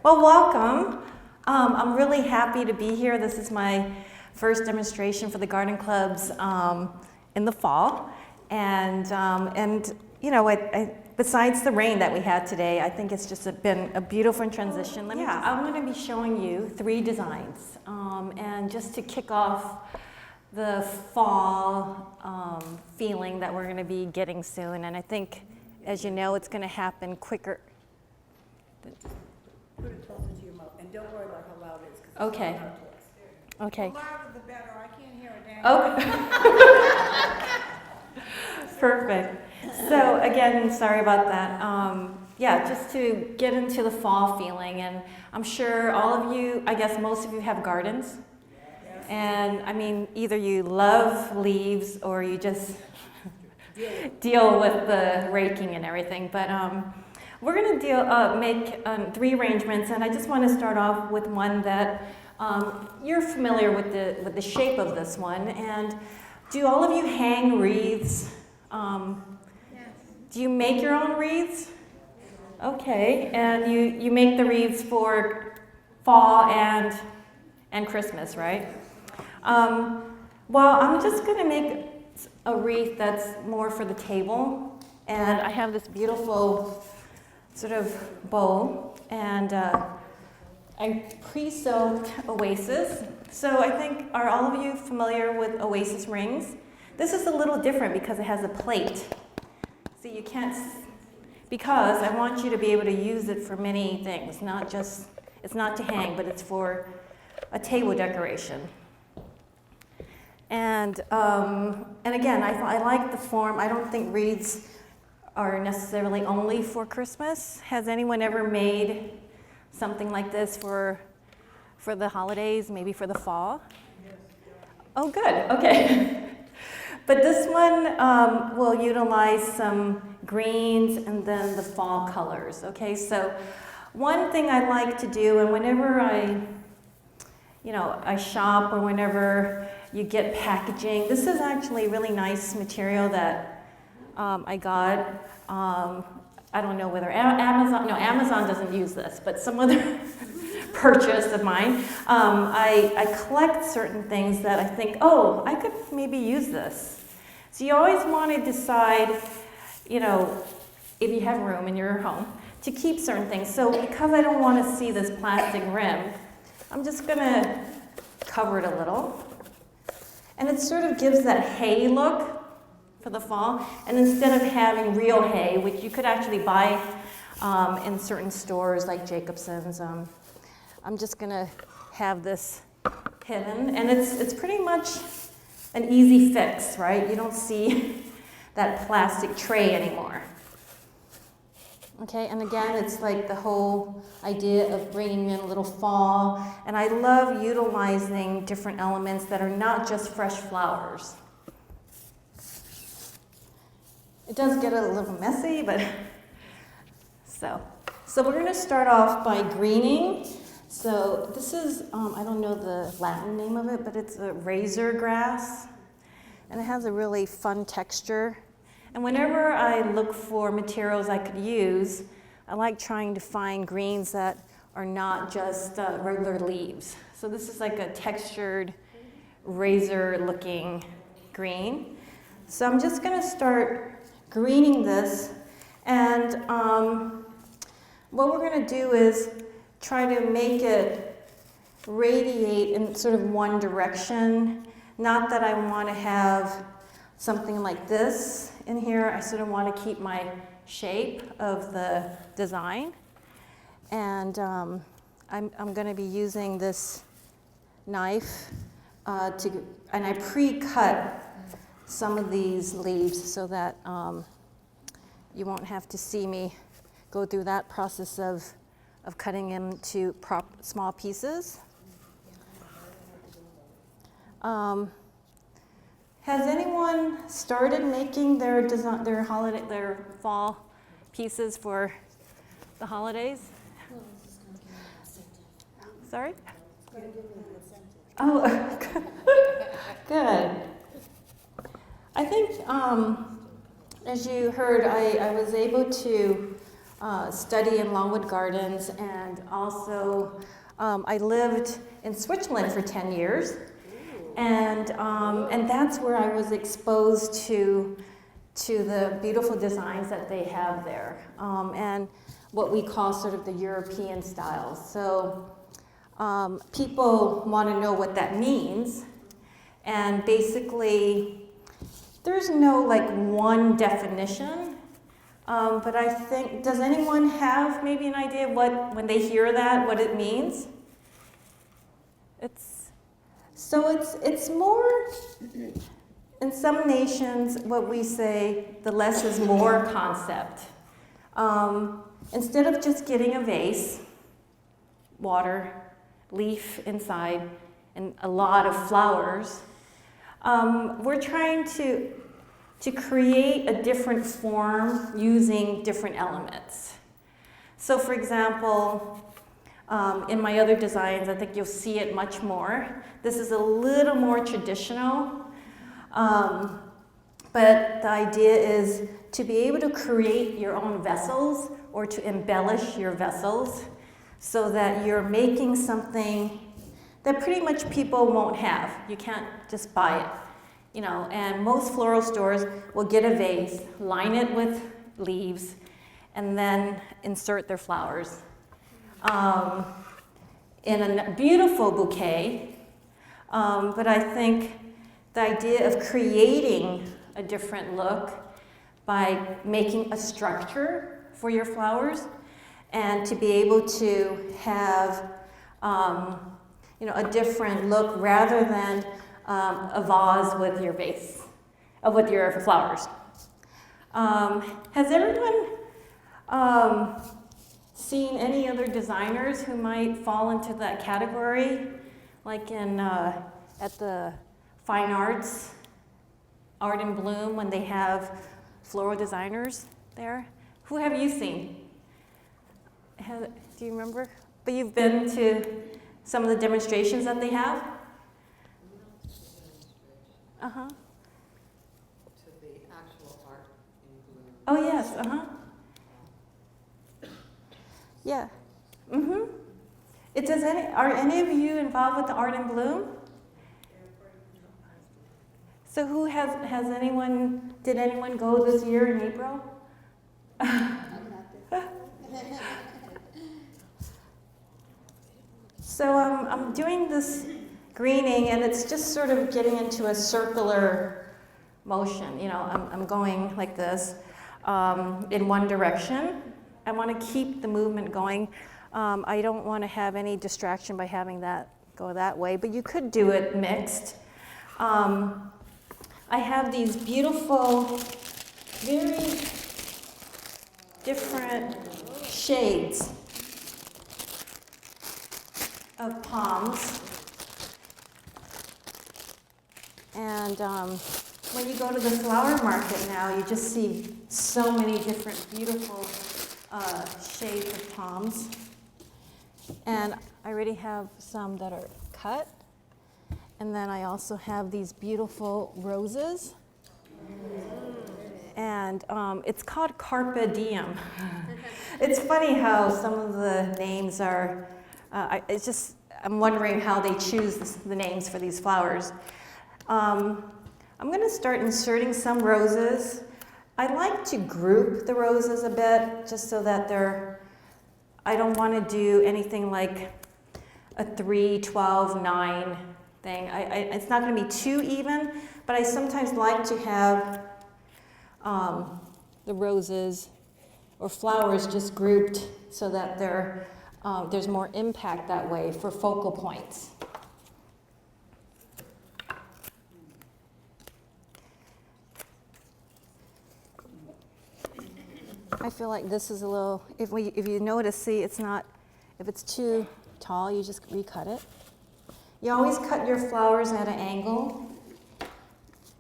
Well, welcome. I'm really happy to be here. This is my first demonstration for the garden clubs in the fall. And you know, besides the rain that we had today, I think it's just been a beautiful transition. I'm going to be showing you 3 designs. And just to kick off the fall feeling that we're going to be getting soon. And I think, as you know, it's going to happen quicker. Put it closer to your mouth, and don't worry about how loud it is. Okay. Okay. The louder the better. I can't hear it. Okay. Perfect. So again, sorry about that. Yeah, just to get into the fall feeling, and I'm sure all of you, I guess most of you have gardens. And I mean, either you love leaves or you just deal with the raking and everything. But we're going to make 3 arrangements, and I just want to start off with one that you're familiar with the shape of this one. And do all of you hang wreaths? Yes. Do you make your own wreaths? Okay, and you make the wreaths for fall and Christmas, right? Well, I'm just going to make a wreath that's more for the table, and I have this beautiful sort of bowl, and I pre-soaked Oasis. So I think, are all of you familiar with Oasis rings? This is a little different because it has a plate. So you can't, because I want you to be able to use it for many things, not just, it's not to hang, but it's for a table decoration. And again, I like the form. I don't think wreaths are necessarily only for Christmas. Has anyone ever made something like this for the holidays, maybe for the fall? Yes. Oh, good. Okay. But this one will utilize some greens and then the fall colors. Okay. So one thing I like to do, and whenever I shop or whenever you get packaging. This is actually really nice material that I got. I don't know whether Amazon doesn't use this, but some other purchase of mine. I collect certain things that I think, oh, I could maybe use this. So you always want to decide, if you have room in your home, to keep certain things. So because I don't want to see this plastic rim, I'm just going to cover it a little. And it sort of gives that hay look for the fall. And instead of having real hay, which you could actually buy in certain stores like Jacobson's, I'm just going to have this hidden. And it's pretty much an easy fix, right? You don't see that plastic tray anymore. Okay, and again, it's like the whole idea of bringing in a little fall. And I love utilizing different elements that are not just fresh flowers. It does get a little messy, but so we're going to start off by greening. So this is, I don't know the Latin name of it, but it's a razor grass. And it has a really fun texture. And whenever I look for materials I could use, I like trying to find greens that are not just regular leaves. So this is like a textured, razor-looking green. So I'm just going to start greening this. And what we're going to do is try to make it radiate in sort of one direction. Not that I want to have something like this in here. I sort of want to keep my shape of the design. And I'm going to be using this knife and I pre-cut some of these leaves so that you won't have to see me go through that process of cutting into small pieces. Has anyone started making their fall pieces for the holidays? Sorry? Oh, good. I think, as you heard, I was able to study in Longwood Gardens, and also I lived in Switzerland for 10 years, and that's where I was exposed to the beautiful designs that they have there, and what we call sort of the European style. So people want to know what that means, and basically there's no like one definition, but I think, does anyone have maybe an idea of what, when they hear that, what it means? It's more, in some nations, what we say, the less is more concept. Instead of just getting a vase, water, leaf inside, and a lot of flowers, we're trying to create a different form using different elements. So for example, in my other designs, I think you'll see it much more. This is a little more traditional, but the idea is to be able to create your own vessels or to embellish your vessels so that you're making something that pretty much people won't have. You can't just buy it, you know, and most floral stores will get a vase, line it with leaves, and then insert their flowers in a beautiful bouquet. But I think the idea of creating a different look by making a structure for your flowers and to be able to have you know, a different look rather than a vase with your vase, with your flowers. Has everyone seen any other designers who might fall into that category? Like in, at the Fine Arts, Art in Bloom, when they have floral designers there? Who have you seen? Do you remember? But you've been to some of the demonstrations that they have? Uh-huh. To the actual Art in Bloom. Oh, yes, uh-huh. Yeah. Mm-hmm. Are any of you involved with the Art in Bloom? So who has anyone, did anyone go this year in April? So I'm doing this greening, and it's just sort of getting into a circular motion. You know, I'm going like this in one direction. I want to keep the movement going. I don't want to have any distraction by having that go that way, but you could do it mixed. I have these beautiful, very different shades of palms. And when you go to the flower market now, you just see so many different beautiful shades of palms. And I already have some that are cut. And then I also have these beautiful roses. And it's called Carpe Diem. It's funny how some of the names are, I'm wondering how they choose the names for these flowers. I'm going to start inserting some roses. I like to group the roses a bit, just so that I don't want to do anything like a 3, 12, 9 thing. It's not going to be too even, but I sometimes like to have the roses or flowers just grouped so that there's more impact that way for focal points. I feel like this is a little, if you notice, see, it's not, if it's too tall, you just recut it. You always cut your flowers at an angle.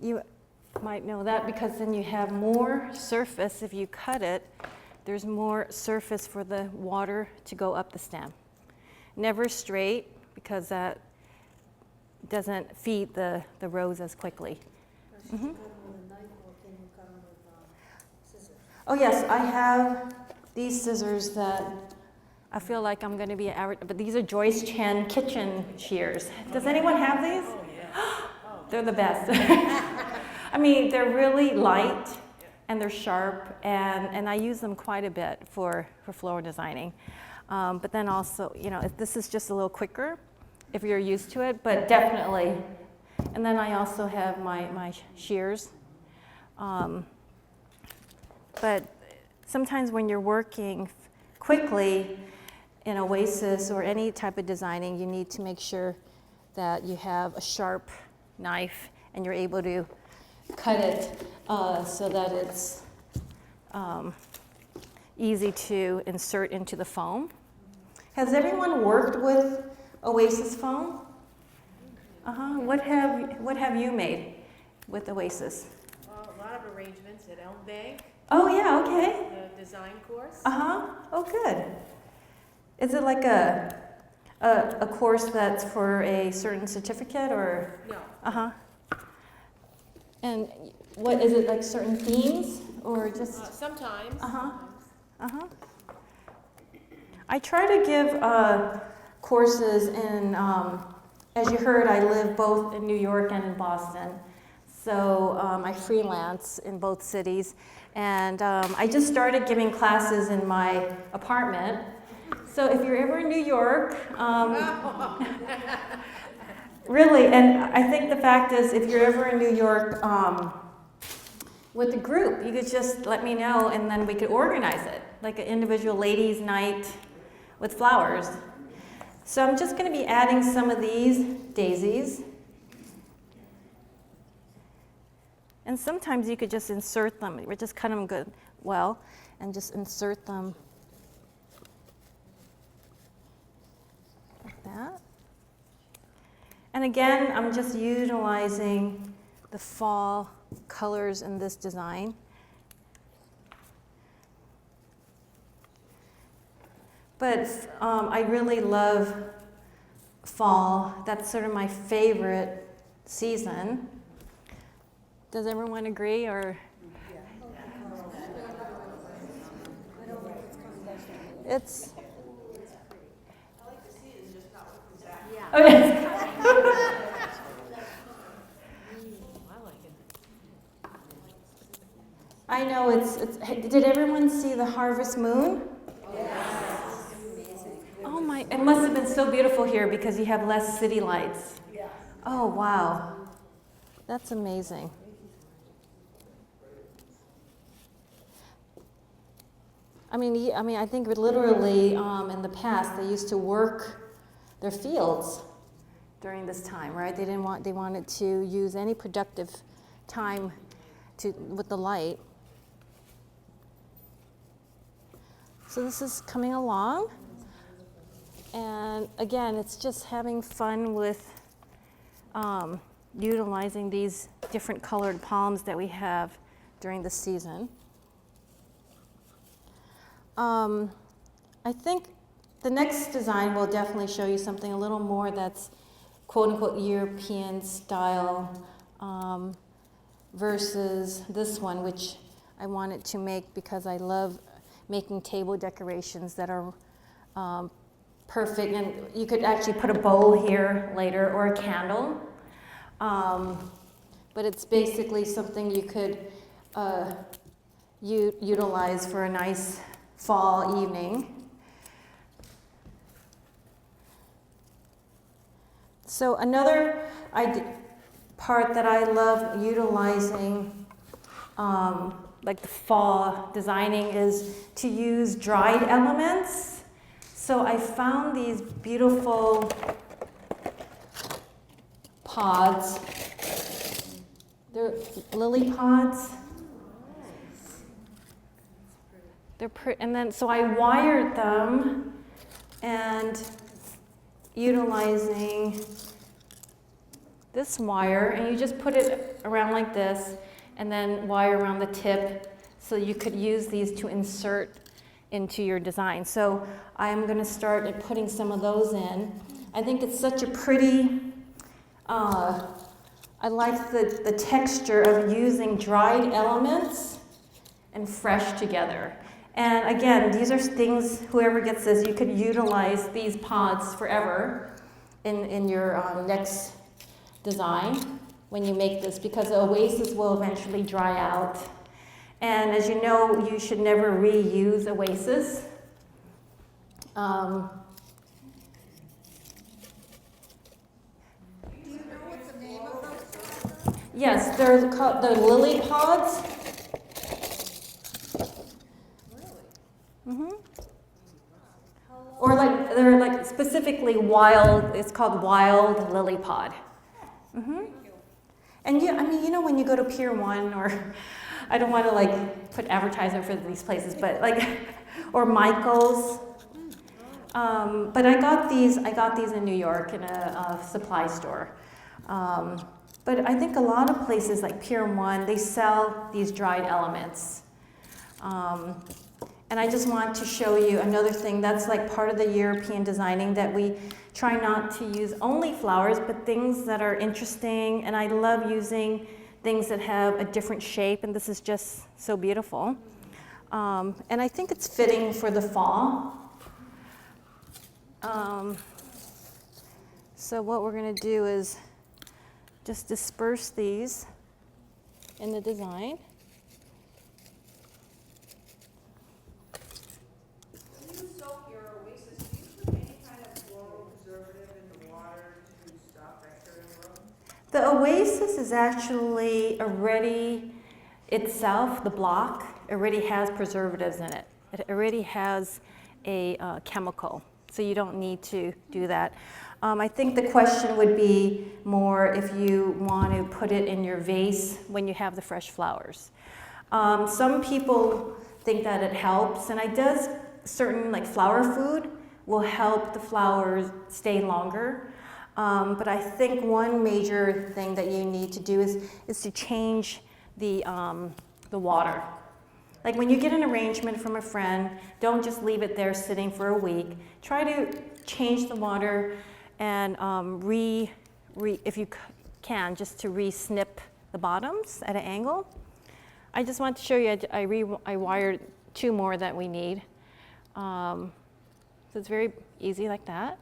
You might know that because then you have more surface. If you cut it, there's more surface for the water to go up the stem. Never straight, because that doesn't feed the rose as quickly. Mm-hmm. Oh yes, I have these scissors that I feel like I'm going to be, but these are Joyce Chen kitchen shears. Does anyone have these? Oh, yeah. They're the best. I mean, they're really light and they're sharp, and I use them quite a bit for floral designing. But then also, you know, this is just a little quicker if you're used to it, but definitely. And then I also have my shears. But sometimes when you're working quickly in Oasis or any type of designing, you need to make sure that you have a sharp knife and you're able to cut it so that it's easy to insert into the foam. Has everyone worked with Oasis foam? What have you made with Oasis? Well, a lot of arrangements at Elm Bank, Oh yeah, okay. the design course. Oh good. Is it like a course that's for a certain certificate or? No, And what is it, like certain themes or just? sometimes. I try to give courses in, as you heard, I live both in New York and in Boston. So I freelance in both cities. And I just started giving classes in my apartment. So if you're ever in New York, really, and I think the fact is if you're ever in New York with a group, you could just let me know and then we could organize it, like an individual ladies' night with flowers. So I'm just going to be adding some of these daisies. And sometimes you could just insert them, or just cut them good, well, and just insert them like that. And again, I'm just utilizing the fall colors in this design. But I really love fall. That's sort of my favorite season. Does everyone agree, or? It's. I like to see it, it's just not what comes out. Yeah. Okay. I like it. I know it's. Did everyone see the harvest moon? Yes. Oh my! It must have been so beautiful here because you have less city lights. Yeah. Oh wow, that's amazing. I mean, I think literally in the past they used to work their fields during this time, right? They wanted to use any productive time with the light. So this is coming along, and again, it's just having fun with utilizing these different colored palms that we have during the season. I think the next design will definitely show you something a little more that's quote-unquote European style versus this one, which I wanted to make because I love making table decorations that are perfect. And you could actually put a bowl here later or a candle. But it's basically something you could utilize for a nice fall evening. So another part that I love utilizing, like the fall designing, is to use dried elements. So I found these beautiful pods. They're lily pods. They're and then so I wired them, and utilizing this wire, and you just put it around like this, and then wire around the tip, so you could use these to insert into your design. So I'm going to start at putting some of those in. I think it's such a pretty. I like the texture of using dried elements and fresh together. And again, these are things, whoever gets this, you could utilize these pods forever in your next design when you make this, because the oasis will eventually dry out. And as you know, you should never reuse oasis. Do you know what the name of those are? Yes, they're called the lily pods. Really? Or like, they're like specifically wild, it's called wild lily pod. And I mean, you know, when you go to Pier 1, or I don't want to like put advertisement for these places, but like, or Michael's. But I got these in New York in a supply store. But I think a lot of places like Pier 1, they sell these dried elements. And I just want to show you another thing that's like part of the European designing, that we try not to use only flowers, but things that are interesting. And I love using things that have a different shape, and this is just so beautiful. And I think it's fitting for the fall. So what we're going to do is just disperse these in the design. When you soak your oasis, do you put any kind of floral preservative in the water to stop bacterial growth? The oasis is actually already itself, the block, already has preservatives in it. It already has a chemical, so you don't need to do that. I think the question would be more if you want to put it in your vase when you have the fresh flowers. Some people think that it helps, and it does. Certain like flower food will help the flowers stay longer. But I think one major thing that you need to do is to change the water. Like when you get an arrangement from a friend, don't just leave it there sitting for a week. Try to change the water and if you can, just to re-snip the bottoms at an angle. I just want to show you, I wired 2 more that we need. So it's very easy like that.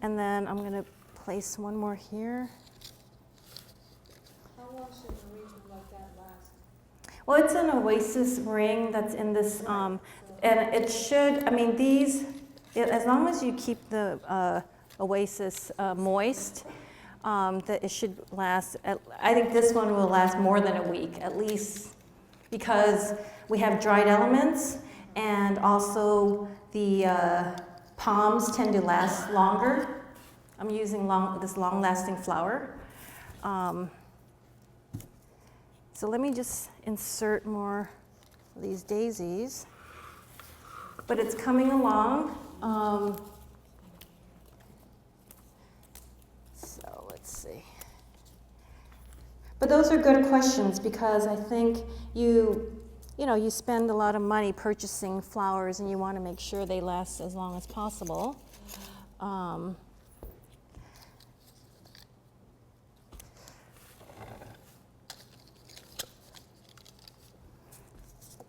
And then I'm going to place one more here. How long should an arrangement like that last? Well, it's an oasis ring that's in this, and it should, I mean, as long as you keep the oasis moist, that it should last, I think this one will last more than a week, at least, because we have dried elements, and also the palms tend to last longer. I'm using this long-lasting flower. So let me just insert more of these daisies. But it's coming along. So let's see. But those are good questions, because I think you spend a lot of money purchasing flowers, and you want to make sure they last as long as possible.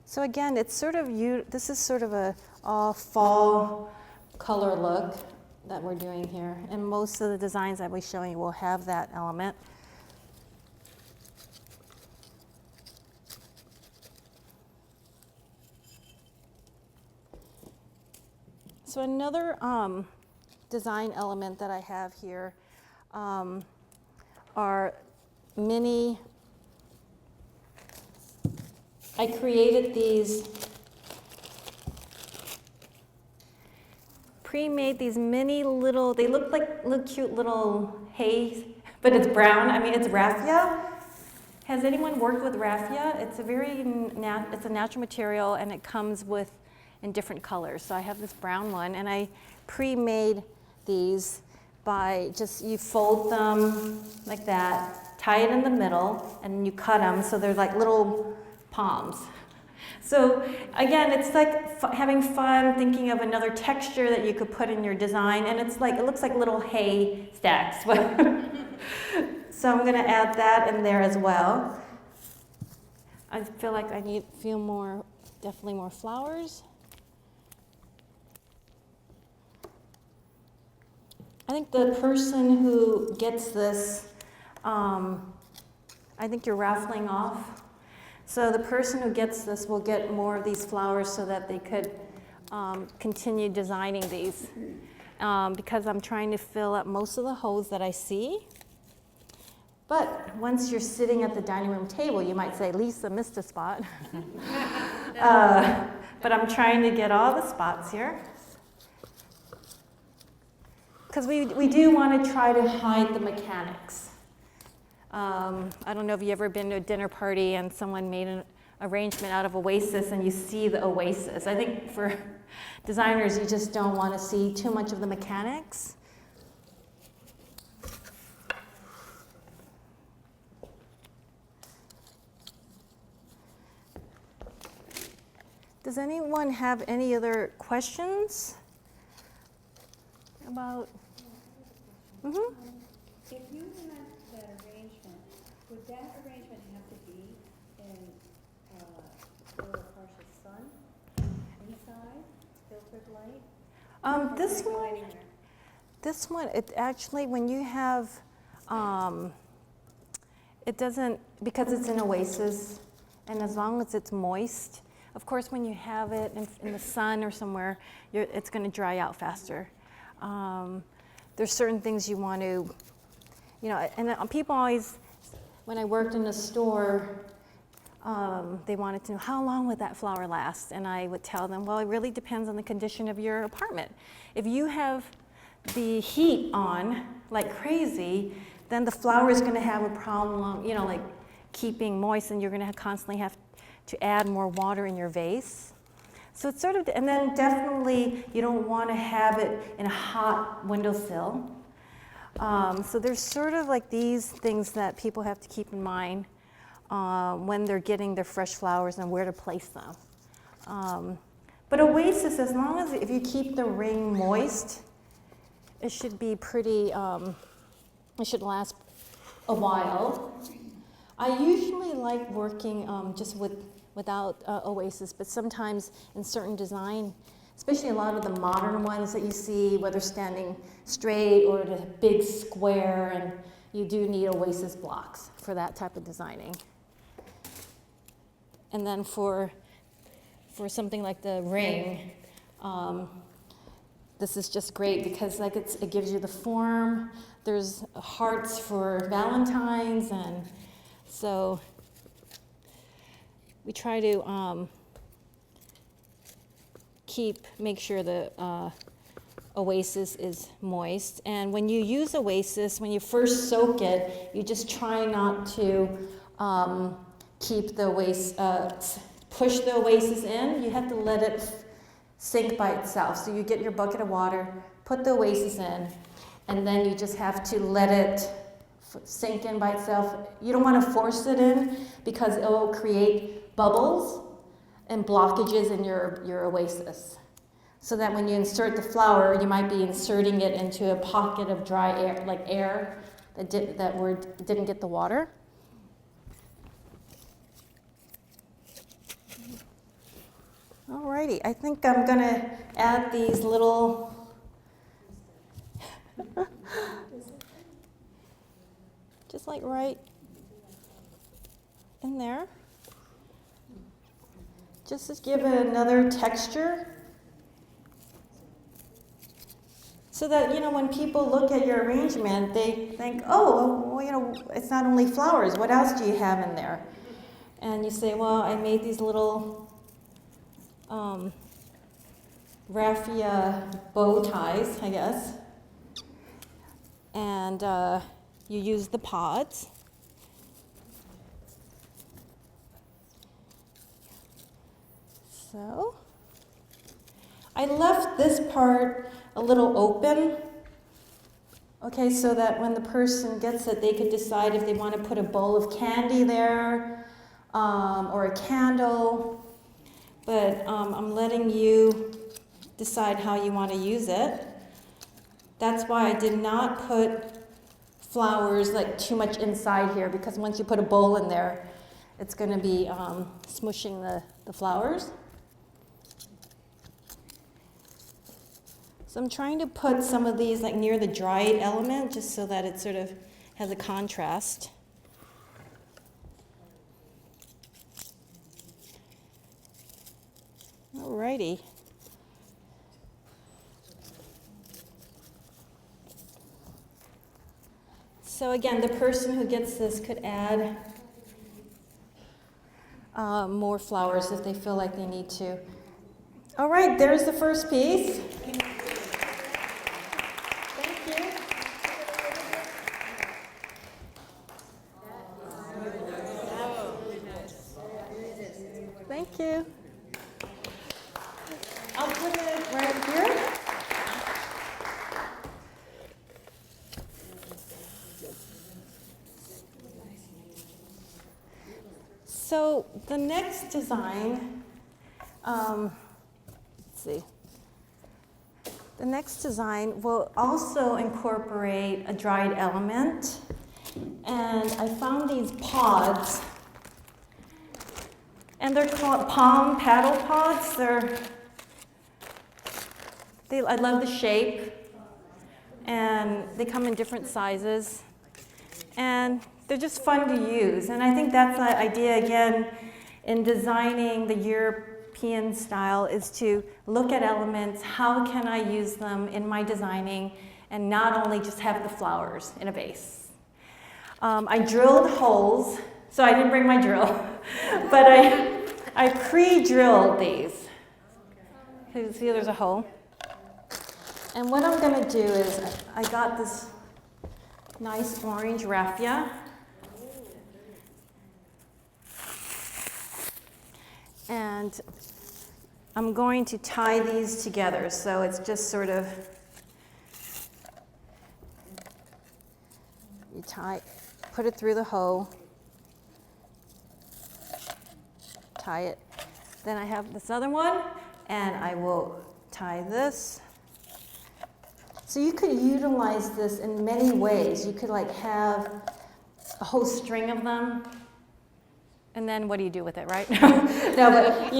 So again, it's sort of this is sort of a all fall color look that we're doing here, and most of the designs that we're showing you will have that element. So another design element that I have here are mini. I created these, pre-made these mini little, they look like little cute little hay, but it's brown. I mean, it's raffia. Has anyone worked with raffia? It's it's a natural material, and it comes in different colors. So I have this brown one, and I pre-made these by you fold them like that, tie it in the middle, and you cut them so they're like little palms. So again, it's like having fun, thinking of another texture that you could put in your design, and it looks like little hay stacks. So I'm going to add that in there as well. I feel like I need a few more definitely more flowers. I think the person who gets this, I think you're raffling off. So the person who gets this will get more of these flowers so that they could continue designing these. Because I'm trying to fill up most of the holes that I see. But once you're sitting at the dining room table, you might say, Lisa missed a spot. But I'm trying to get all the spots here. Because we do want to try to hide the mechanics. I don't know if you've ever been to a dinner party and someone made an arrangement out of oasis and you see the oasis. I think for designers, you just don't want to see too much of the mechanics. Does anyone have any other questions about? Mm-hmm. If you had that arrangement, would that arrangement have to be in full or partial sun, inside, filtered light? This Or one, anywhere? this one, it actually, when you have, it doesn't, because it's an oasis, and as long as it's moist, of course, when you have it in the sun or somewhere, it's going to dry out faster. There's certain things you want to, and people always, when I worked in a store, they wanted to know how long would that flower last, and I would tell them, well, it really depends on the condition of your apartment. If you have the heat on like crazy, then the flower is going to have a problem, like keeping moist, and you're going to constantly have to add more water in your vase. So it's sort of, and then definitely you don't want to have it in a hot windowsill. So there's sort of like these things that people have to keep in mind when they're getting their fresh flowers and where to place them. But oasis, as long as if you keep the ring moist, it should be pretty, it should last a while. I usually like working just without oasis, but sometimes in certain design, especially a lot of the modern ones that you see, whether standing straight or in a big square, and you do need oasis blocks for that type of designing. And then for something like the ring, this is just great because like it gives you the form. There's hearts for Valentine's, and so we try to make sure the oasis is moist. And when you use oasis, when you first soak it, you just try not to keep the oasis, push the oasis in. You have to let it sink by itself. So you get your bucket of water, put the oasis in, and then you just have to let it sink in by itself. You don't want to force it in because it will create bubbles and blockages in your oasis. So that when you insert the flower, you might be inserting it into a pocket of dry air, like air that didn't get the water. Alrighty, I think I'm gonna add these little just like right in there. Just to give it another texture. So that, when people look at your arrangement, they think, oh, well, it's not only flowers, what else do you have in there? And you say, well, I made these little raffia bow ties, I guess. And you use the pods. So I left this part a little open, okay, so that when the person gets it, they could decide if they want to put a bowl of candy there or a candle. But I'm letting you decide how you want to use it. That's why I did not put flowers like too much inside here, because once you put a bowl in there, it's going to be smushing the flowers. So I'm trying to put some of these like near the dried element just so that it sort of has a contrast. Alrighty. So again, the person who gets this could add more flowers if they feel like they need to. All right, there's the first piece. Thank you. Thank you. I'll put it right here. So the next design, let's see. The next design will also incorporate a dried element. And I found these pods. And they're called palm paddle pods. I love the shape. And they come in different sizes. And they're just fun to use. And I think that's the idea, again, in designing the European style, is to look at elements, how can I use them in my designing, and not only just have the flowers in a vase. I drilled holes, so I didn't bring my drill, but I pre-drilled these. See, there's a hole. And what I'm going to do is, I got this nice orange raffia. And I'm going to tie these together, so it's just sort of, you put it through the hole, tie it. Then I have this other one, and I will tie this. So you could utilize this in many ways. You could like have a whole string of them, and then what do you do with it, right? No, but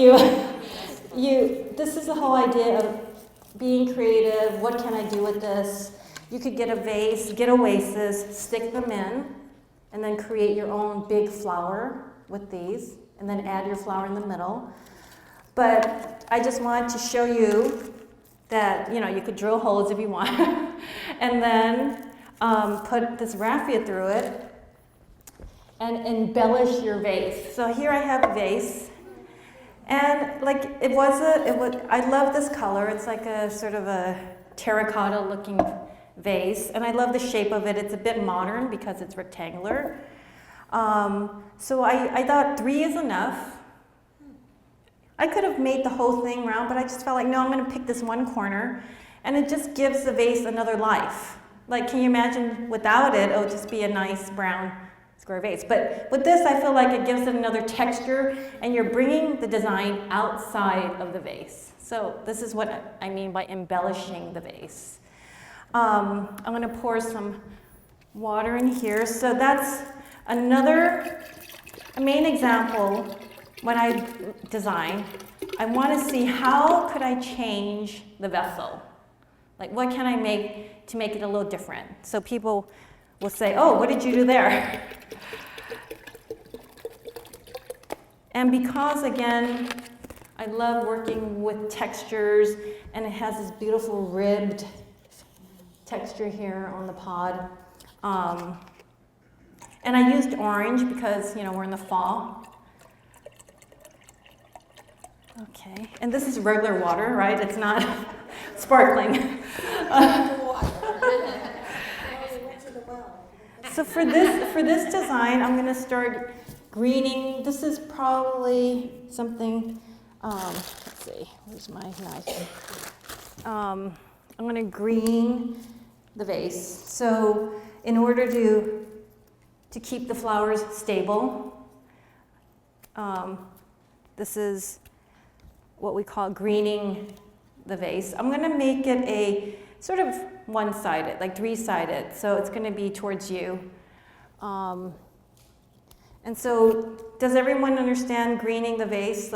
this is the whole idea of being creative. What can I do with this? You could get a vase, get oasis, stick them in, and then create your own big flower with these, and then add your flower in the middle. But I just wanted to show you that, you could drill holes if you want, and then put this raffia through it, and embellish your vase. So here I have a vase, and like I love this color. It's like a sort of a terracotta looking vase, and I love the shape of it. It's a bit modern because it's rectangular. So I thought 3 is enough. I could have made the whole thing round, but I just felt like, no, I'm going to pick this one corner, and it just gives the vase another life. Like, can you imagine without it, it would just be a nice brown square vase. But with this, I feel like it gives it another texture, and you're bringing the design outside of the vase. So this is what I mean by embellishing the vase. I'm going to pour some water in here. So that's a main example. When I design, I want to see how could I change the vessel? Like, what can I make to make it a little different? So people will say, oh, what did you do there? And because, again, I love working with textures, and it has this beautiful ribbed texture here on the pod. And I used orange because, we're in the fall. Okay, and this is regular water, right? It's not sparkling. So for this design, I'm going to start greening. This is probably something. Let's see, where's my knife? I'm going to green the vase. So in order to keep the flowers stable, this is what we call greening the vase. I'm going to make it a sort of one-sided, like 3-sided, so it's going to be towards you. And so does everyone understand greening the vase?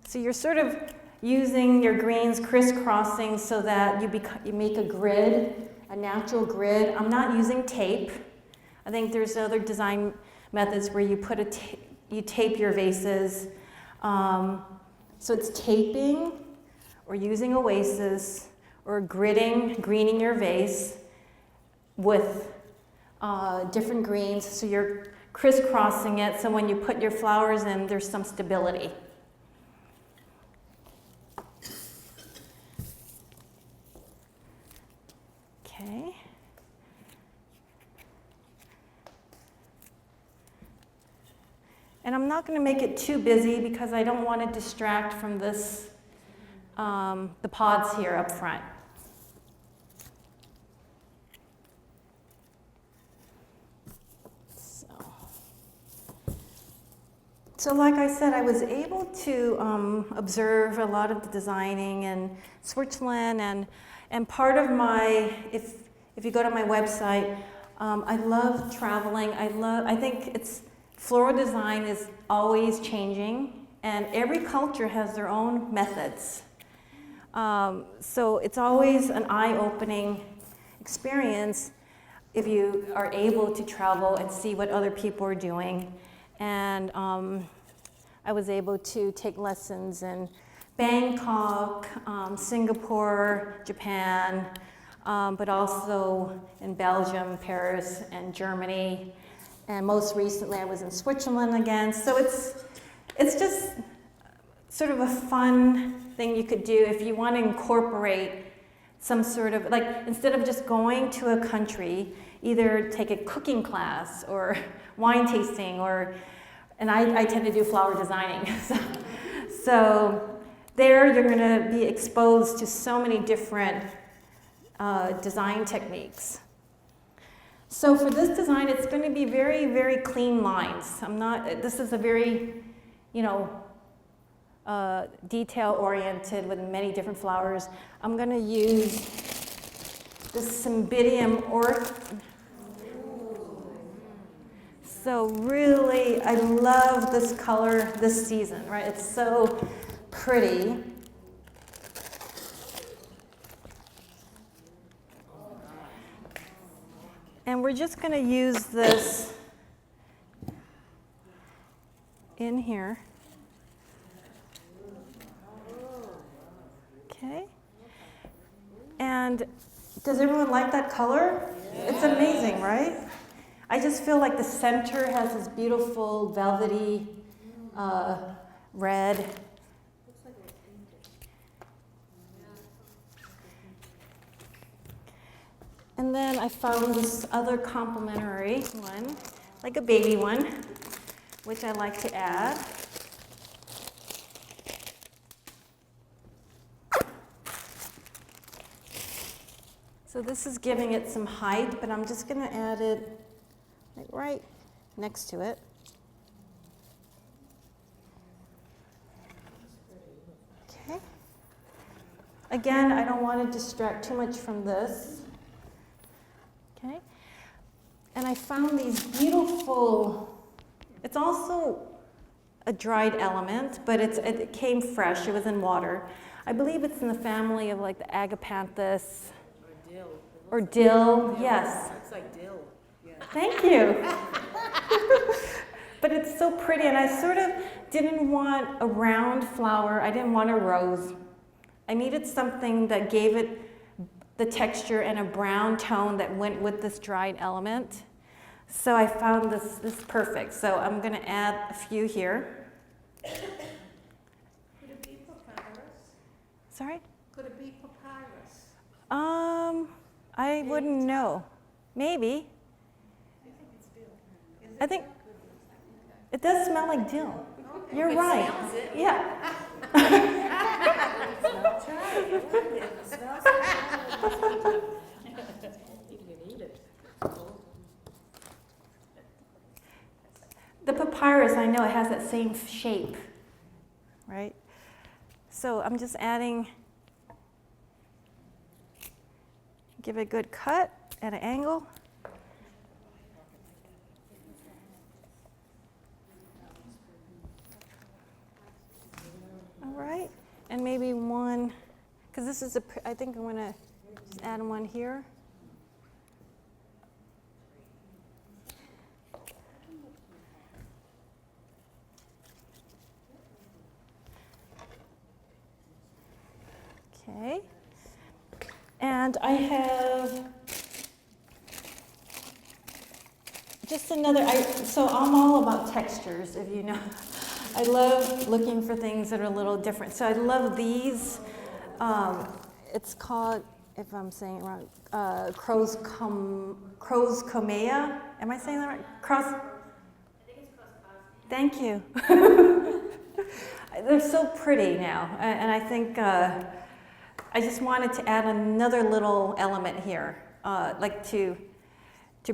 So you're sort of using your greens, crisscrossing so that you make a grid, a natural grid. I'm not using tape. I think there's other design methods where you put you tape your vases. So it's taping or using oasis or greening your vase with different greens. So you're crisscrossing it so when you put your flowers in, there's some stability. Okay. And I'm not going to make it too busy because I don't want to distract from this, the pods here up front. So like I said, I was able to observe a lot of the designing in Switzerland, and part of my, if you go to my website, I love traveling. I think floral design is always changing, and every culture has their own methods. So it's always an eye-opening experience if you are able to travel and see what other people are doing. And I was able to take lessons in Bangkok, Singapore, Japan, but also in Belgium, Paris, and Germany. And most recently I was in Switzerland again. So it's just sort of a fun thing you could do if you want to incorporate some sort of, like, instead of just going to a country, either take a cooking class or wine tasting, and I tend to do flower designing. So there you're going to be exposed to so many different design techniques. So for this design, it's going to be very, very clean lines. This is a very, detail-oriented with many different flowers. I'm going to use this Cymbidium So really, I love this color this season, right? It's so pretty. And we're just going to use this in here. Okay. And does everyone like that color? Yeah. It's amazing, right? I just feel like the center has this beautiful velvety red. And then I found this other complementary one, like a baby one, which I like to add. So this is giving it some height, but I'm just going to add it like right next to it. Okay. Again, I don't want to distract too much from this. Okay. And I found these beautiful, it's also a dried element, but it came fresh. It was in water. I believe it's in the family of like the agapanthus. Or dill, yes. It's like dill. Yeah. Thank you. But it's so pretty, and I sort of didn't want a round flower. I didn't want a rose. I needed something that gave it the texture and a brown tone that went with this dried element. So I found this perfect. So I'm going to add a few here. Could it be papyrus? Sorry? Could it be papyrus? I wouldn't know. Maybe. I think it does smell like dill. You're right. Smells it. Yeah. The papyrus, I know it has that same shape, right? So I'm just adding, give it a good cut at an angle. All right, and maybe maybe one, because this is I think I'm going to just add one here. Okay. And I have just another, so I'm all about textures, if you know. I love looking for things that are a little different. So I love these. It's called, if I'm saying it wrong, crow's comea. Am I saying that right? I think it's crow's. Thank you. They're so pretty now, and I think I just wanted to add another little element here, like to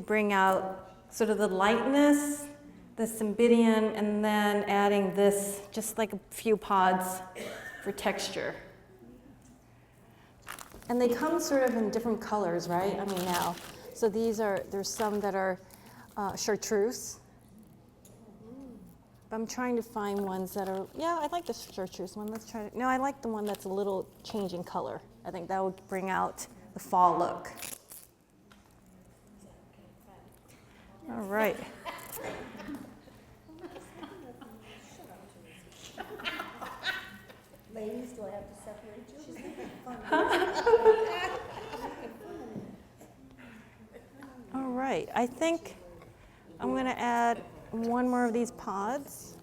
bring out sort of the lightness, the cymbidium, and then adding this, just like a few pods for texture. And they come sort of in different colors, right? I mean now. So there's some that are chartreuse. I'm trying to find ones that are, yeah, I like the chartreuse one. Let's try it. No, I like the one that's a little change in color. I think that would bring out the fall look. All right. Ladies, do I have to separate you? All right, I think I'm going to add one more of these pods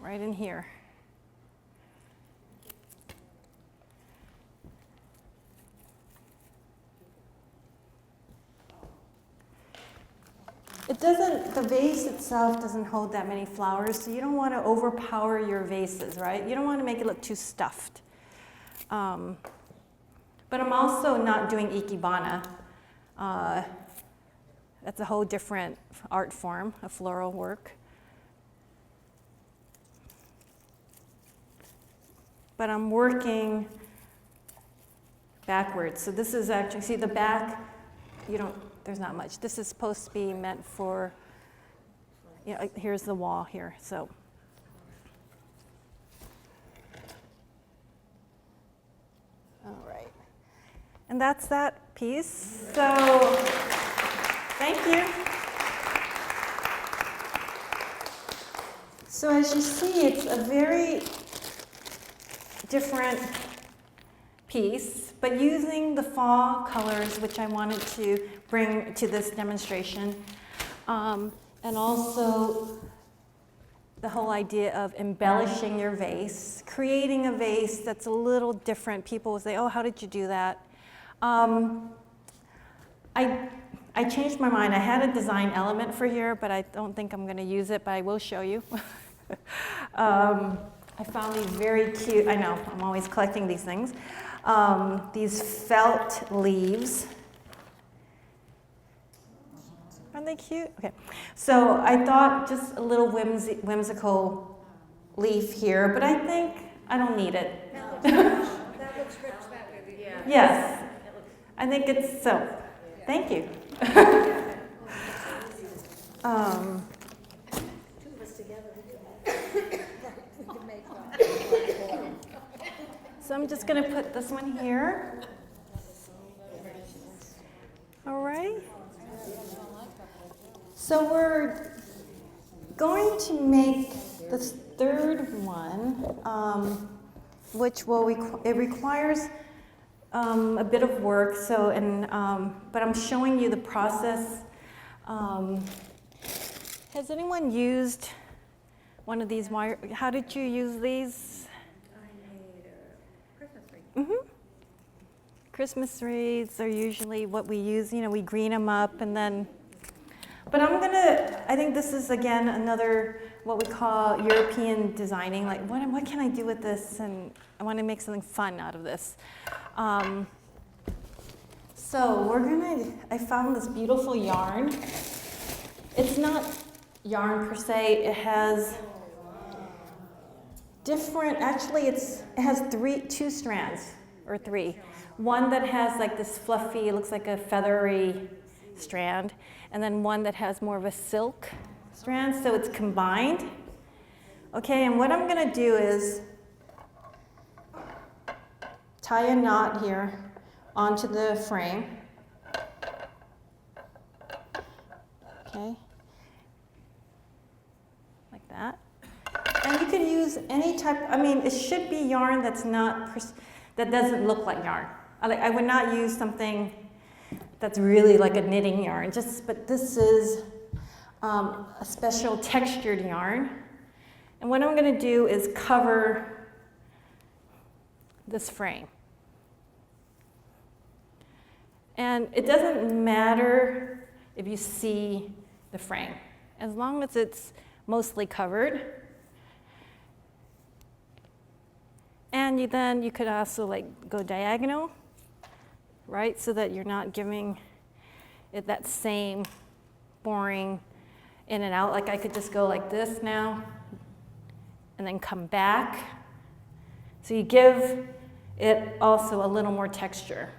right in here. The vase itself doesn't hold that many flowers, so you don't want to overpower your vases, right? You don't want to make it look too stuffed. But I'm also not doing ikebana. That's a whole different art form of floral work. But I'm working backwards. So this is actually, see the back, there's not much. This is supposed to be meant for, here's the wall here, so. All right. And that's that piece. So, thank you. So as you see, it's a very different piece, but using the fall colors, which I wanted to bring to this demonstration, and also the whole idea of embellishing your vase, creating a vase that's a little different. People will say, oh, how did you do that? I changed my mind. I had a design element for here, but I don't think I'm going to use it, but I will show you. I found these very cute, I know, I'm always collecting these things. These felt leaves. Aren't they cute? Okay. So I thought just a little whimsical leaf here, but I think I don't need it. That looks rich that way. Yeah. Yes. I think it's so. Thank you. Two of us together, we could make one. So I'm just going to put this one here. All right. So we're going to make this third one, which it requires a bit of work. So, but I'm showing you the process. Has anyone used one of these wire? How did you use these? I made a Christmas tree. Mm-hmm. Christmas wreaths are usually what we use. We green them up and then. But I think this is again another what we call European designing. Like, what can I do with this? And I want to make something fun out of this. So I found this beautiful yarn. It's not yarn per se. It has different, actually it has two strands, or three. One that has like this fluffy, it looks like a feathery strand, and then one that has more of a silk strand, so it's combined. Okay, and what I'm gonna do is, tie a knot here onto the frame. Okay, like that. And you can use any type, I mean, it should be yarn that's not, that doesn't look like yarn. I would not use something that's really like a knitting yarn, but this is a special textured yarn. And what I'm gonna do is cover this frame. And it doesn't matter if you see the frame, as long as it's mostly covered. And then you could also like go diagonal, right? So that you're not giving it that same boring in and out. Like I could just go like this now and then come back. So you give it also a little more texture.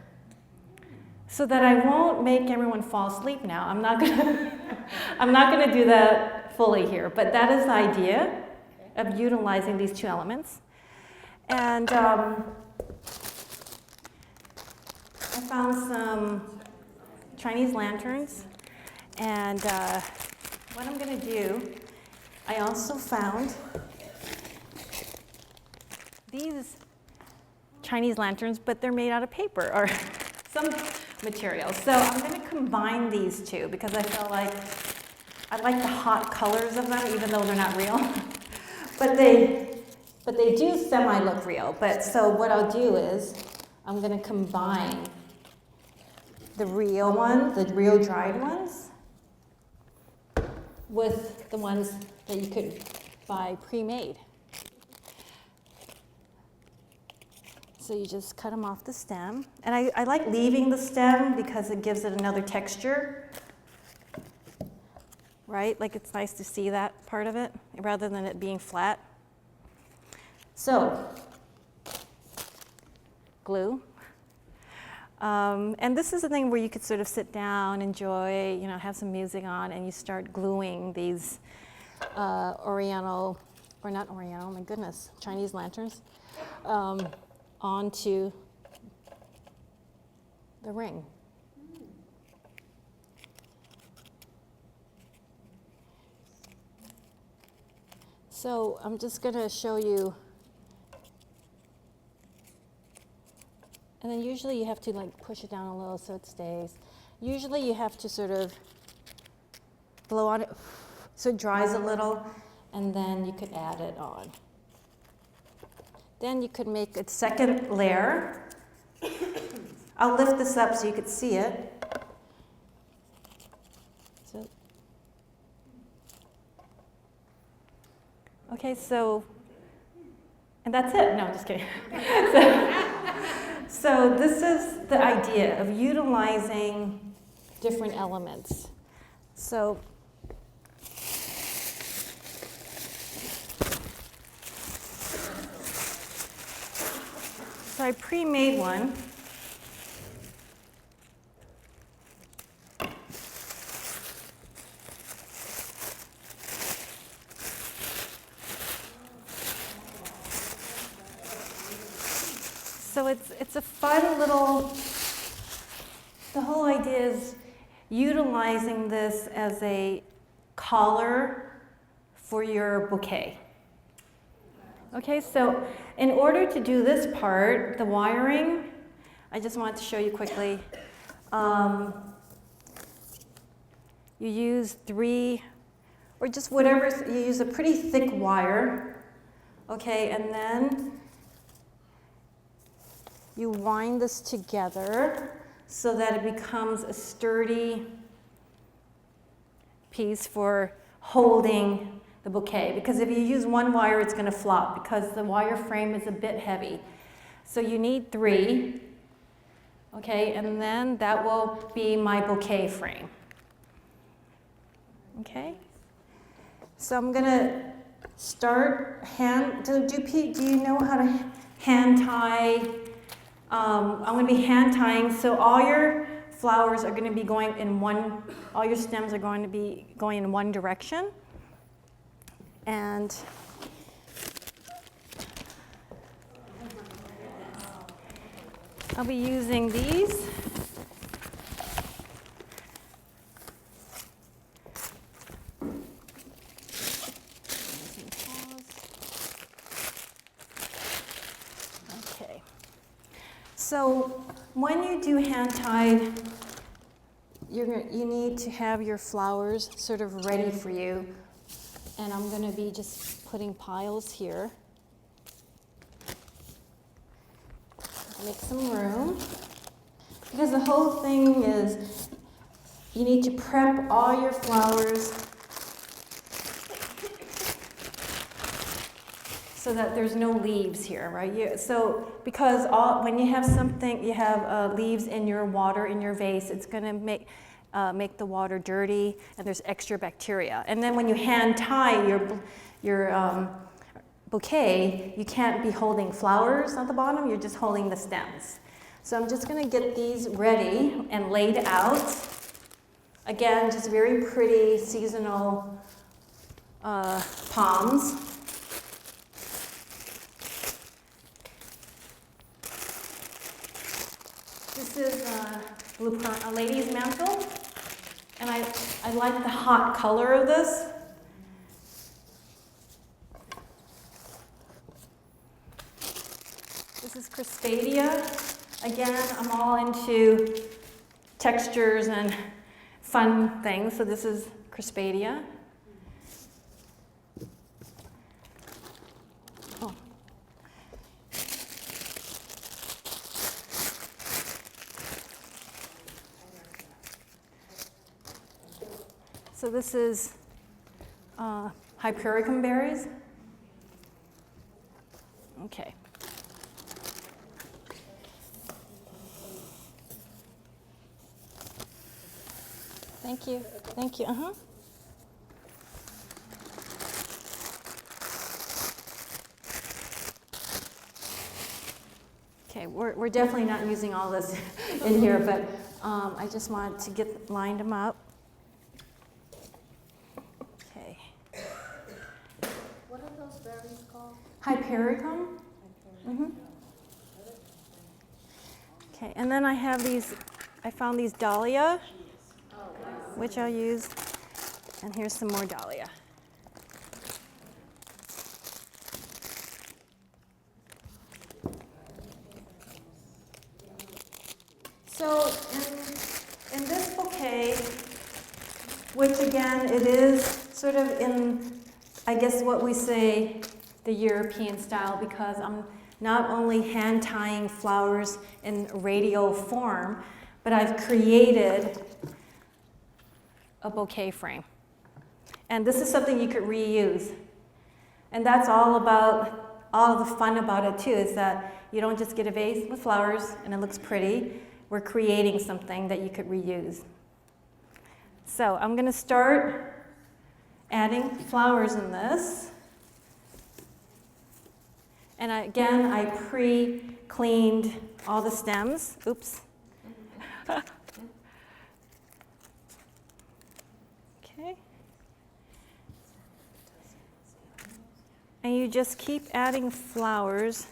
So that I won't make everyone fall asleep now. I'm not gonna do that fully here, but that is the idea of utilizing these two elements. And I found some Chinese lanterns, and what I'm gonna do, I also found these Chinese lanterns, but they're made out of paper or some material. So I'm going to combine these two because I feel like I like the hot colors of them, even though they're not real. but they do semi-look real. But so what I'll do is I'm going to combine the real ones, the real dried ones, with the ones that you could buy pre-made. So you just cut them off the stem. And I like leaving the stem because it gives it another texture, right? Like it's nice to see that part of it rather than it being flat. So, glue. And this is a thing where you could sort of sit down, enjoy, have some music on, and you start gluing these Oriental, or not Oriental, my goodness, Chinese lanterns. Onto the ring. So I'm just going to show you, and then usually you have to like push it down a little so it stays. Usually you have to sort of blow on it so it dries a little, and then you could add it on. Then you could make a second layer. I'll lift this up so you could see it. Okay, and that's it. No, I'm just kidding. So this is the idea of utilizing different elements. So I pre-made one. So it's a fun little, the whole idea is utilizing this as a collar for your bouquet. Okay, so in order to do this part, the wiring, I just wanted to show you quickly. You use 3, or just whatever, you use a pretty thick wire, okay, and then you wind this together so that it becomes a sturdy piece for holding the bouquet. Because if you use one wire, it's going to flop because the wire frame is a bit heavy. So you need 3, okay, and then that will be my bouquet frame. Okay, so I'm going to start do you know how to hand tie? I'm going to be hand tying, so all your flowers are going to be going in all your stems are going to be going in one direction. And I'll be using these. Okay. So when you do hand-tied, you need to have your flowers sort of ready for you. And I'm going to be just putting piles here. Make some room. Because the whole thing is you need to prep all your flowers so that there's no leaves here, right? So because when you have something, you have leaves in your water, in your vase, it's going to make the water dirty, and there's extra bacteria. And then when you hand tie your bouquet, you can't be holding flowers at the bottom, you're just holding the stems. So I'm just going to get these ready and laid out. Again, just very pretty seasonal palms. This is a lady's mantle, and I like the hot color of this. This is Crispadia. Again, I'm all into textures and fun things, so this is Crispadia. Oh. So this is Hypericum berries. Okay. Thank you. Thank you. Okay, we're definitely not using all this in here, but I just wanted to lined them up. Okay. What are those berries called? Hypericum. Okay, and then I have these. I found these dahlia, which I'll use, and here's some more dahlia. So in this bouquet, which again, it is sort of in, I guess what we say, the European style, because I'm not only hand tying flowers in radial form, but I've created a bouquet frame. And this is something you could reuse. And that's all the fun about it too, is that you don't just get a vase with flowers and it looks pretty. We're creating something that you could reuse. So I'm going to start adding flowers in this. And again, I pre-cleaned all the stems. Oops. Okay. And you just keep adding flowers.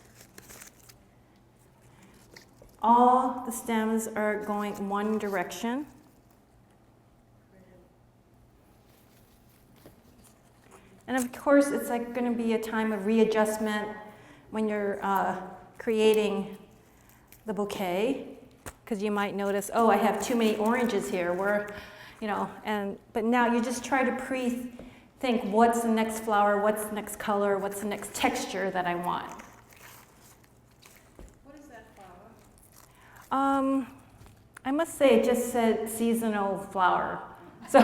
All the stems are going one direction. And of course, it's like going to be a time of readjustment when you're creating the bouquet, because you might notice, oh, I have too many oranges here. But now you just try to pre-think, what's the next flower, what's the next color, what's the next texture that I want. What is that flower? I must say, it just said seasonal flower. So,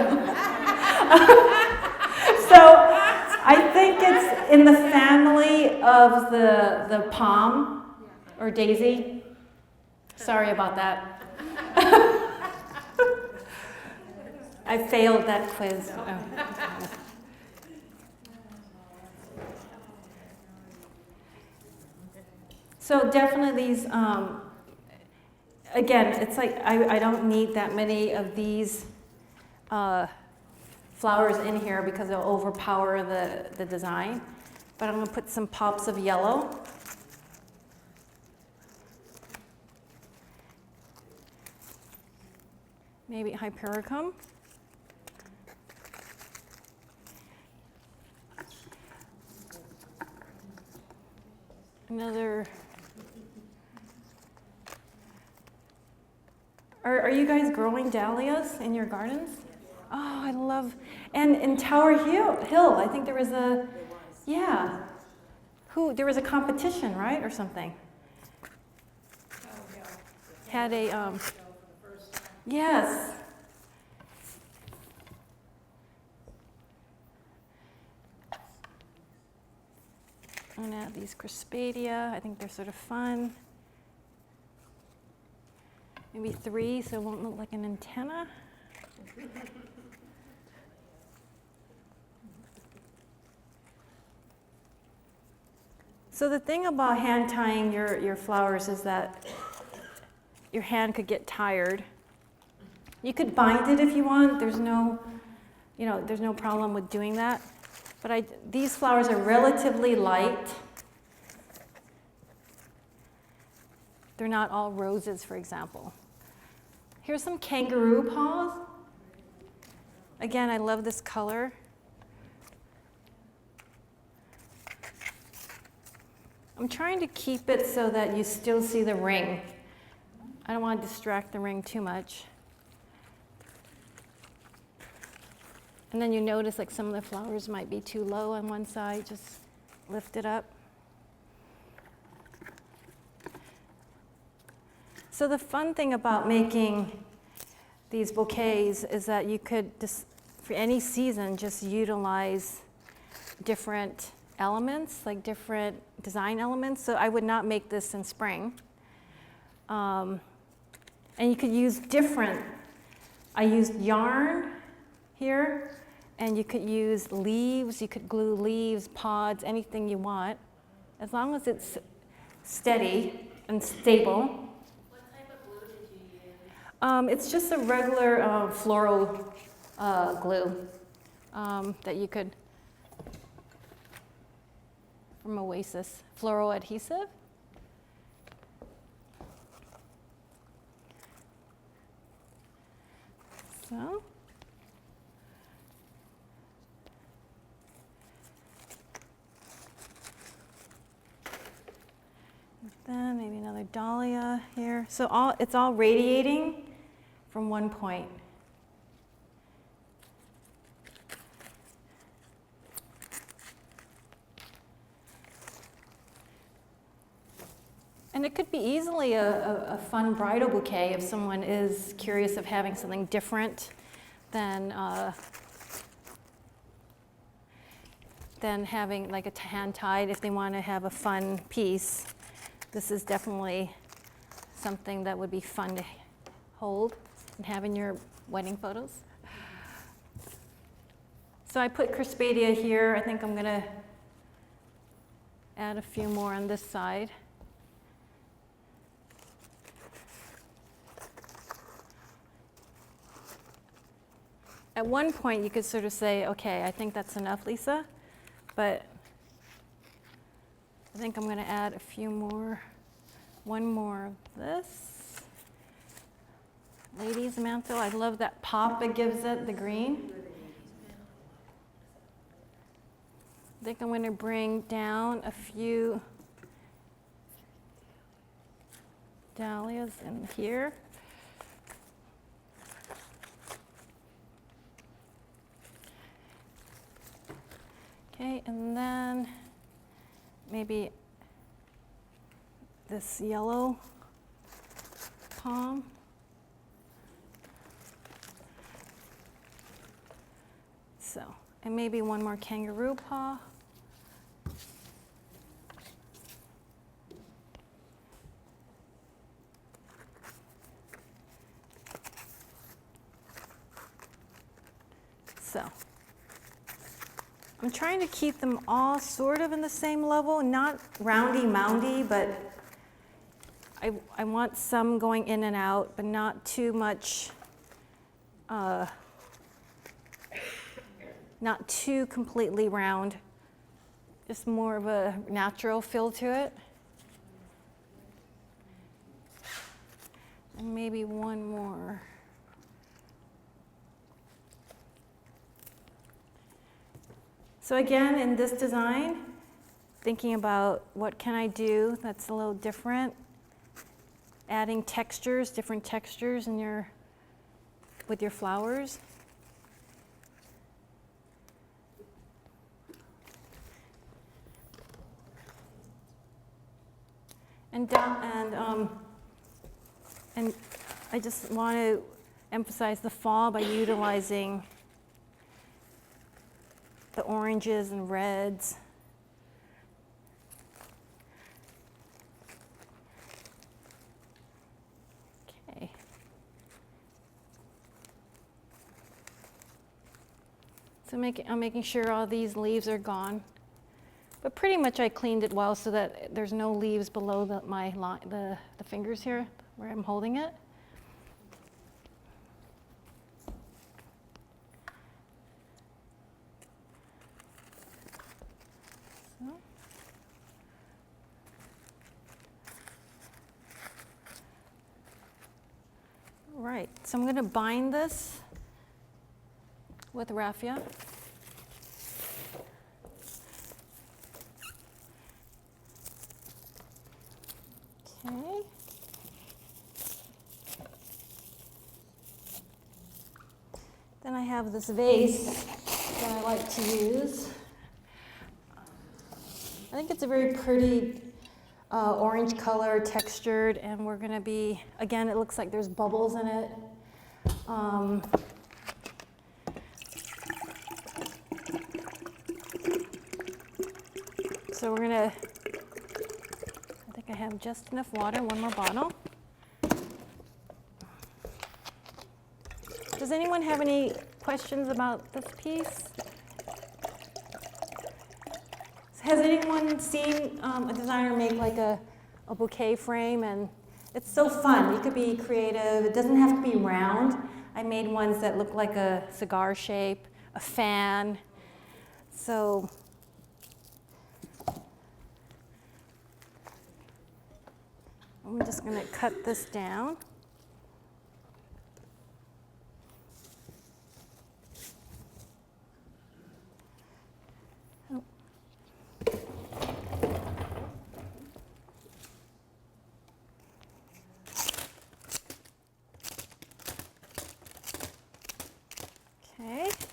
I think it's in the family of the palm or daisy. Sorry about that. I failed that quiz. Oh. So definitely these, again, it's like I don't need that many of these flowers in here because they'll overpower the design. But I'm going to put some pops of yellow. maybe Hypericum. Another. Are you guys growing dahlias in your gardens? Oh, I love, and in Tower Hill, I think there was a, yeah. There was a competition, right, or something? Had a, yes. I'm gonna add these Crispadia. I think they're sort of fun. Maybe 3, so it won't look like an antenna. So the thing about hand tying your flowers is that your hand could get tired. You could bind it if you want. There's no problem with doing that. But these flowers are relatively light. They're not all roses, for example. Here's some kangaroo paws. Again, I love this color. I'm trying to keep it so that you still see the ring. I don't want to distract the ring too much. And then you notice like some of the flowers might be too low on one side. Just lift it up. So the fun thing about making these bouquets is that you could, for any season, just utilize different elements, like different design elements. So I would not make this in spring. And you could use different, I used yarn here, and you could use leaves, you could glue leaves, pods, anything you want, as long as it's steady and stable. It's just a regular floral glue that you could, from Oasis, floral adhesive. So, then maybe another dahlia here. So it's all radiating from one point. And it could be easily a fun bridal bouquet if someone is curious of having something different than having like a hand tied. If they want to have a fun piece, this is definitely something that would be fun to hold and have in your wedding photos. So I put Crispadia here. I think I'm going to add a few more on this side. At one point, you could sort of say, okay, I think that's enough, Lisa, but I think I'm going to add a few more, one more of this. Ladies mantle, I love that pop it gives it, the green. I think I'm going to bring down a few dahlias in here. Okay, and then maybe this yellow palm. So, and maybe one more kangaroo paw. So, I'm trying to keep them all sort of in the same level, not roundy-moundy, but I want some going in and out, but not too much, not too completely round, just more of a natural feel to it. And maybe one more So again, in this design, thinking about what can I do that's a little different, adding textures, different textures in with your flowers. And I just want to emphasize the fall by utilizing the oranges and reds. Okay. So I'm making sure all these leaves are gone. But pretty much I cleaned it well so that there's no leaves below the fingers here where I'm holding it. So. All right, so I'm going to bind this with raffia. Okay. Then I have this vase that I like to use. I think it's a very pretty orange color, textured, and we're going to be, again, it looks like there's bubbles in it. So we're going to, I think I have just enough water, one more bottle. Does anyone have any questions about this piece? Has anyone seen a designer make like a bouquet frame? And it's so fun. You could be creative. It doesn't have to be round. I made ones that look like a cigar shape, a fan. So I'm just going to cut this down. Okay. Do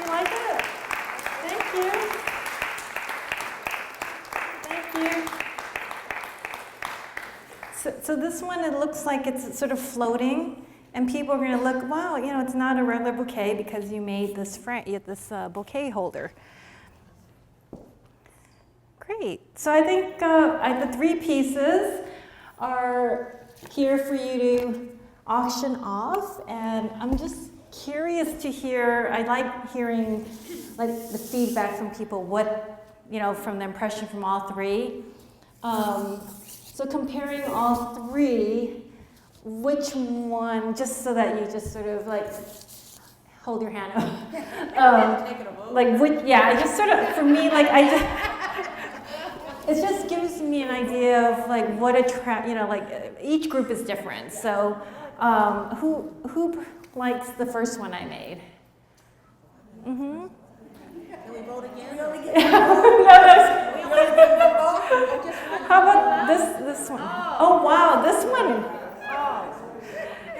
you like it? Thank you. Thank you. So this one, it looks like it's sort of floating, and people are going to look, wow, you know, it's not a regular bouquet because you made this bouquet holder. Great. So I think the three pieces are here for you to auction off, and I'm just curious to hear. I like hearing like the feedback from people, what, you know, from the impression from all three. So comparing all three, which one, just so that you just sort of like hold your hand up. Like which, yeah, I just sort of, for me, like it just gives me an idea of like what you know, like each group is different. So who likes the first one I made? Mm-hmm. Can we vote again? How about this one? Oh wow, this one.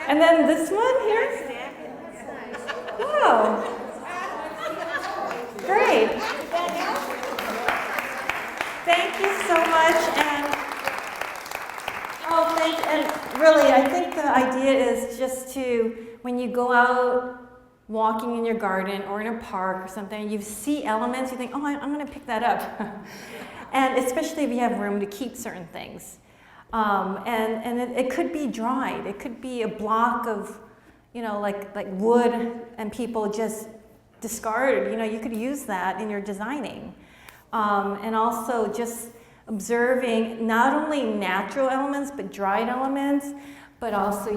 And then this one here. Wow. Great. Thank you so much, and really, I think the idea is just to, when you go out walking in your garden or in a park or something, you see elements, you think, oh, I'm going to pick that up, and especially if you have room to keep certain things, and it could be dried, it could be a block of, you know, like wood, and people just discard, you know, you could use that in your designing. And also just observing not only natural elements, but dried elements, but also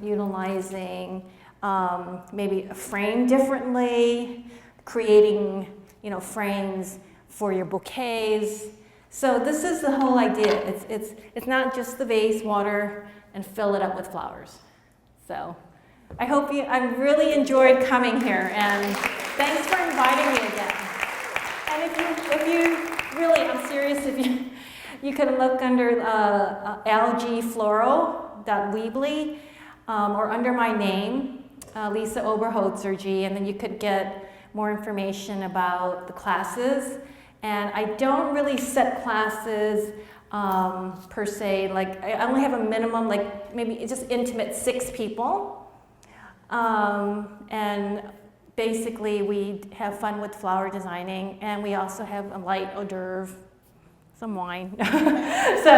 utilizing maybe a frame differently, creating, you know, frames for your bouquets. So this is the whole idea. It's not just the vase, water, and fill it up with flowers. So I really enjoyed coming here, and thanks for inviting me again. And if you really, I'm serious, you can look under algaefloral.weebly or under my name, Lisa Oberholzer-Gee, and then you could get more information about the classes. And I don't really set classes per se, like I only have a minimum, like maybe it's just intimate 6 people. And basically we have fun with flower designing, and we also have a light hors d'oeuvre, some wine. So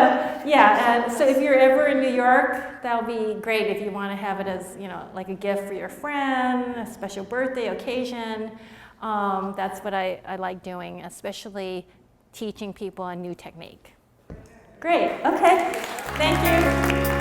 yeah, and so if you're ever in New York, that'll be great if you want to have it as, like a gift for your friend, a special birthday occasion. That's what I like doing, especially teaching people a new technique. Great, okay, thank you.